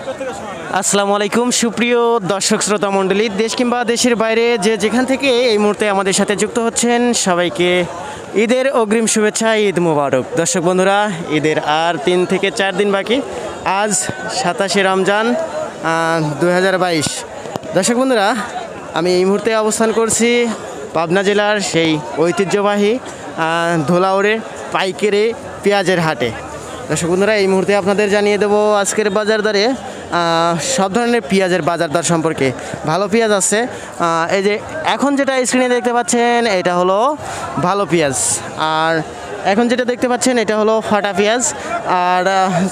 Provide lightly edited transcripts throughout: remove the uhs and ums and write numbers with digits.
আসসালামু আলাইকুম সুপ্রিয় দর্শক শ্রোতা মণ্ডলী, দেশ কিংবা দেশের বাইরে যে যেখান থেকে এই মুহূর্তে আমাদের সাথে যুক্ত হচ্ছেন সবাইকে ঈদের অগ্রিম শুভেচ্ছা, ঈদ মুবারক। দর্শক বন্ধুরা, ঈদের আর 3 থেকে 4 দিন বাকি। আজ 27শে রমজান 2022। দর্শক বন্ধুরা, আমি এই মুহূর্তে অবস্থান করছি পাবনা জেলার সেই ঐতিহ্যবাহী ধোলাউড়ে পাইকারি পেঁয়াজের হাটে। দর্শক বন্ধুরা, এই মুহূর্তে আপনাদের জানিয়ে দেবো আজকের বাজার দরে সব ধরনের পেঁয়াজের বাজার দর সম্পর্কে। ভালো পেঁয়াজ আছে, এই যে এখন যেটা স্ক্রিনে দেখতে পাচ্ছেন এটা হলো ভালো পেঁয়াজ, আর এখন যেটা দেখতে পাচ্ছেন এটা হলো ফাটা পেঁয়াজ, আর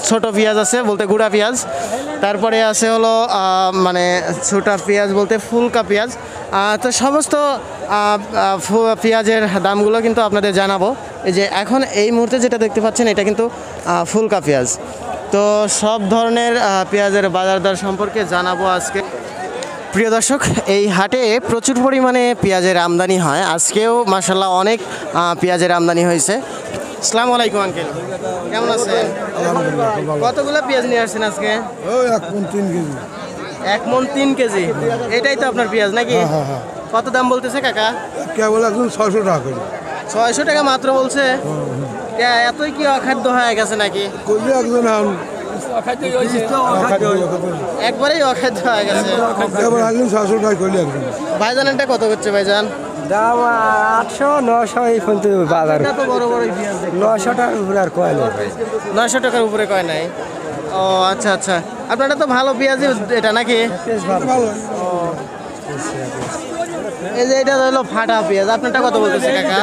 ছোট পেঁয়াজ আছে বলতে গুঁড়া পেঁয়াজ, তারপরে আছে হলো মানে ছোটা পেঁয়াজ বলতে ফুলকা পেঁয়াজ। তো সমস্ত পেঁয়াজের দামগুলো কিন্তু আপনাদের জানাবো। এই যে এখন এই মুহূর্তে যেটা দেখতে পাচ্ছেন এটা কিন্তু ফুলকা পেঁয়াজ। তো সব ধরনের পেঁয়াজের বাজার দর সম্পর্কে জানাবো আজকে। প্রিয় দর্শক, এই হাটে প্রচুর পরিমাণে পেঁয়াজের আমদানি হয়। আজকেও মাশাআল্লাহ অনেক পেঁয়াজের আমদানি হয়েছে। আসসালামু আলাইকুম আঙ্কেল, কেমন আছেন? কতগুলো পেঁয়াজ নিয়ে আসছেন আজকে? 1 মণ 3 কেজি। এটাই তো আপনার পেঁয়াজ নাকি? কত দাম বলতেছে কাকা? কেবল একদম 600 টাকা করে। 600 টাকা মাত্র বলছে? এতই কি অখাদ্য হয়ে গেছে নাকি? একবারেই অখাদ্য হয়ে গেছে। ভাইজানটা কত করছে ভাইজান? দাম 800 900 এই পর্যন্ত বাজার। তো বড় বড় 900 টাকার উপরে আর কয় না। 900 টাকার উপরে কয় নাই? ও আচ্ছা আচ্ছা, আপনারটা তো ভালো পেঁয়াজ এটা নাকি? এই যে এটা হলো ফাটা পেঁয়াজ, আপনারটা কত বলতেছে কাকা?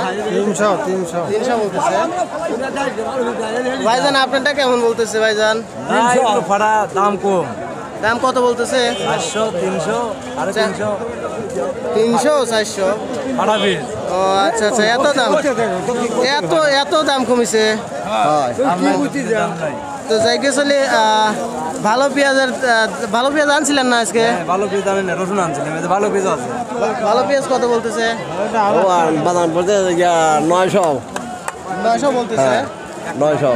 300 বলতেছে। ভাইজান আপনারটা কেমন বলতেছে ভাইজান? ফাটা দাম কম। দাম কত বলতেছে? 400 300 350 300 400 ফাটা পিস। ও আচ্ছা আচ্ছা, এত দাম, এত দাম কমিছে। তো যাইকে চলে ভালো পেঁয়াজ আনছিলেন না আজকে? ভালো পিস দাম না, রসুন আনছিলাম, ভালো পিস আছে। ভালো পেঁয়াজ কত বলতেছে? বাদাম পড়তে 900 বলতেছে। 900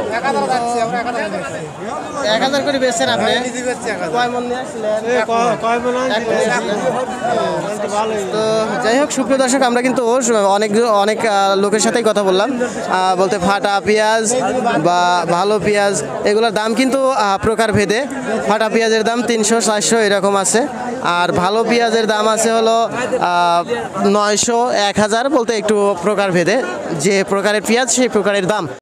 1000 করে বেচছেন আপনি? কয় মণ নিয়ে আসছিলেন? তো যাই হোক সুপ্রিয় দর্শক, আমরা কিন্তু অনেক লোকের সাথেই কথা বললাম, বলতে ফাটা পেঁয়াজ বা ভালো পেঁয়াজ এগুলোর দাম কিন্তু প্রকার ভেদে। ফাটা পেঁয়াজের দাম 300 400 এরকম আছে, আর ভালো পেঁয়াজের দাম আছে হলো 900 1000 বলতে একটু প্রকার ভেদে, যে প্রকারের পেঁয়াজ সেই প্রকারের দাম।